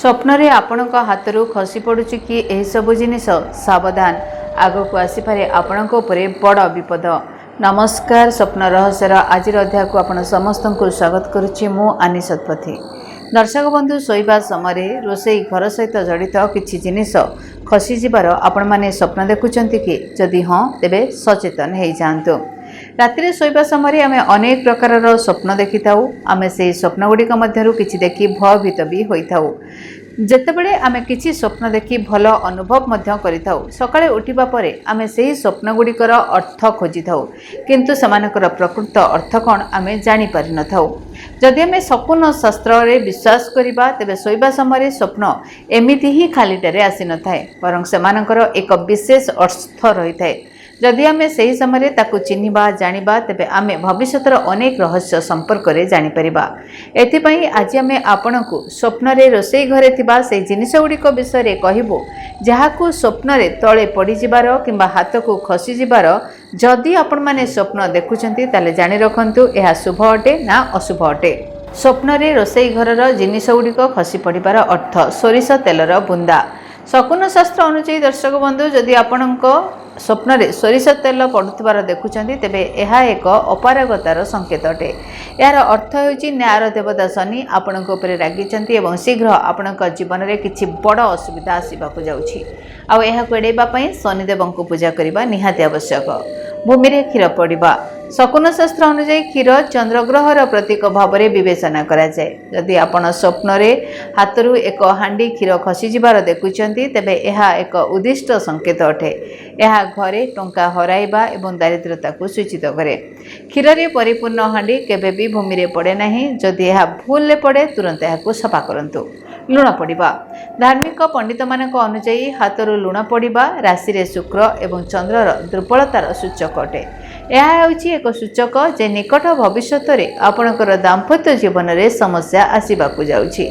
स्वप्न आपणक हाथरू खसी पड़ुछि कि एही सबु जिनिस सावधान आगक आसीपारे आपणक उपरे बड़ विपद। नमस्कार, स्वप्न रहस्यर आज अध्याय को आपण समस्त को स्वागत करुच्ची। मु आनी सतपथी। दर्शक बंधु, शोइबा समय रोसई घर सहित जड़ित किछि जिनिस खसी जिबार आपण माने स्वप्न देखुचंती कि जदि हाँ तेबे सचेतन हो जातु। राति शोइबा समय आम अनेक प्रकार स्वप्न देखि थाउ। आम से स्वप्न गुड़िक मध्यरु किछि देखि भयभीत भी होइथाउ। जेतेबेले आमे किछि स्वप्न देखि भल अनुभव मध्य करिथाउ, सकाळे उठिबा परे आमे सेही स्वप्न गुड़िकर अर्थ खोजिथाउ, किंतु समानकर प्रकृत अर्थ कौन आमे जानि पारि नथाउ। जदि आमे सपन शास्त्र रे विश्वास करिबा तेबे शोइबा समय स्वप्न एमिति ही खालीटारे आसी नथाए, बरं समानकर एक विशेष अर्थ रहिथाए। जदि आमे सही समय ताकू चिन्हिबा जानिबा तेबे आमे भविष्यतर अनेक रहस्य संपर्क रे जानि परिबा। एथिपई आज आमे आपनकु स्वप्न रे रोसई घरे थिबा से जिनिस गुड़िक विषय रे कहिबो, जहाकू स्वप्न रे तळे पड़ी जिबार किंबा हाथ को खसी जिबार जदि आपण माने स्वप्न देखुचंती ताले जानि रखंतु एहा शुभ अटे ना अशुभ अटे। स्वप्न रे रोसई घरर जिनिस गुड़िक खसी पड़िबार अर्थ सोरिष तेलर बुंदा। शकुन शास्त्र अनुसार दर्शक बंधु, जदि आपणक स्वप्न रे सोरिष तेल पड़ुथिबार देखुचंती तेबे एहा एक अपारगतार संकेत अटे। यार अर्थ होउची न्यायर देवता शनि आपणक उपरे रागिचंती एवं शीघ्र आपणक जीवन रे किछि बड़ असुविधा आसीबाकू जाउछि। आ एहा एड़ेबा पई शनिदेवंकु पूजा करिबा निहाती आवश्यक। भूमि रे क्षीर पड़िबा। शकुन शास्त्र अनुसार क्षीर चंद्रग्रहर प्रतीक भाव में विवेचना करा जाए। जदि आपण स्वप्न रे हाथरू एक हांडी क्षीर खसी जिबार देखुचंती तेबे एहा एक उद्दिष्ट संकेत अटे। एहा घरे टंका हराइबा एवं दारिद्रता को सूचित करे। क्षीर रे परिपूर्ण हांडी केबे भी भूमि रे पड़े नाही। जदि एहा भूल ले पड़े तुरंत एहाकू सफा करंतु। लुण पड़िबा। धार्मिक पंडित मानक अनुसार हाथरू लुण पड़िबा राशि रे शुक्र एवं चंद्रर दुर्बलतार सूचक अटे। यह हेउछि एक सूचक जे निकट भविष्यत रे आपणकर दाम्पत्य जीवन रे समस्या आसीबाकू जाउछि।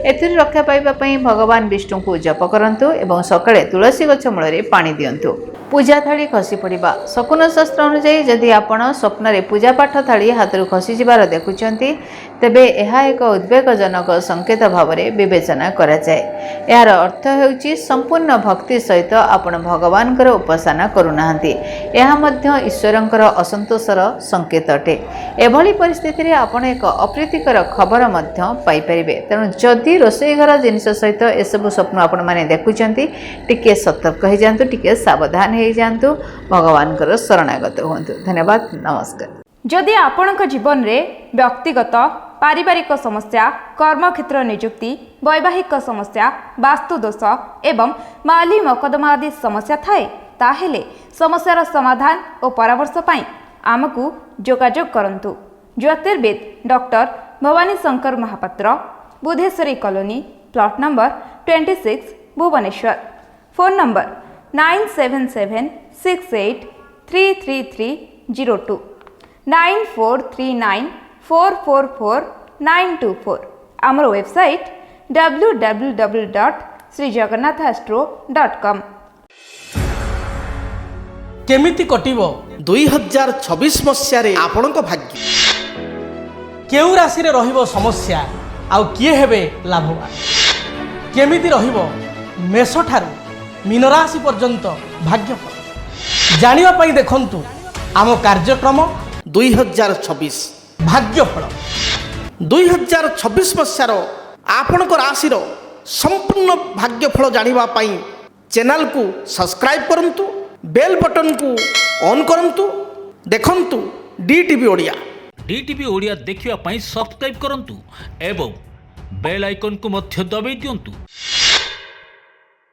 एथिर रक्षा पाइबा पई भगवान विष्णु को जप करंतु एवं सकाळे तुलसी गछ मूल रे पानी दियंतु। पूजा थाली खसी पड़िबा। शकुन शास्त्र अनुसार जदि आपण स्वप्न रे पूजा पाठ थाली हाथरू खसी जिबार देखुचंती तेबे एहा एक उद्वेगजनक संकेत भाव में विवेचना करा जाए। यार अर्थ हेउछि संपूर्ण भक्ति सहित आपण भगवानकर उपासना करूनाहांती। एहा मध्य ईश्वरंकर असंतोषर संकेत अटे। एभली परिस्थिति रे आपण एक अप्रीतिकर खबर मध्य पाई परिबे। तेणु जदि रोसई घर जिनिस सहित एसबु स्वप्न आपण माने देखुचंती टिके सतर्क हो जांतु, टिके सावधान हो जांतु, भगवानकर शरणागत हुंतु। धन्यवाद, नमस्कार। जदि आपणक जीवन रे व्यक्तिगत पारिवारिक समस्या, कर्मक्षेत्र नियुक्ति, वैवाहिक समस्या, वास्तु दोष एवं माली मकदमा आदि समस्या थाए ताहेले समस्यार समाधान और परामर्श पाई आमकु जोगाजोग करंतु। ज्योतिर्वेद doctor Bhabani Shankar Mohapatra, Budheswari colony, plot number 26, Bhubaneswar. Phone number 9776833302 9439444924। आमर वेबसाइट www.srijagannathastro.com। केमिति कटिबो 2026 मसियारे आपणक भाग्य केउ राशि रे रहिबो समस्या आउ किए हेबे लाभवान, केमिति रहिबो मेष ठारू मीन राशि पर्यंत भाग्यफल जानिबा पई देखंतु आम कार्यक्रम 2026 भाग्यफल। 2026 मसियार आपणक राशिर संपूर्ण भाग्यफल जानिबा पई चैनल को सब्सक्राइब करंतु, बेल बटन को ऑन करंतु। देखंतु डीटीवी ओडिया। डीटीवी ओडिया देखिवा पई सब्सक्राइब करंतु एवं बेल आइकन को मध्य दबाई दियंतु।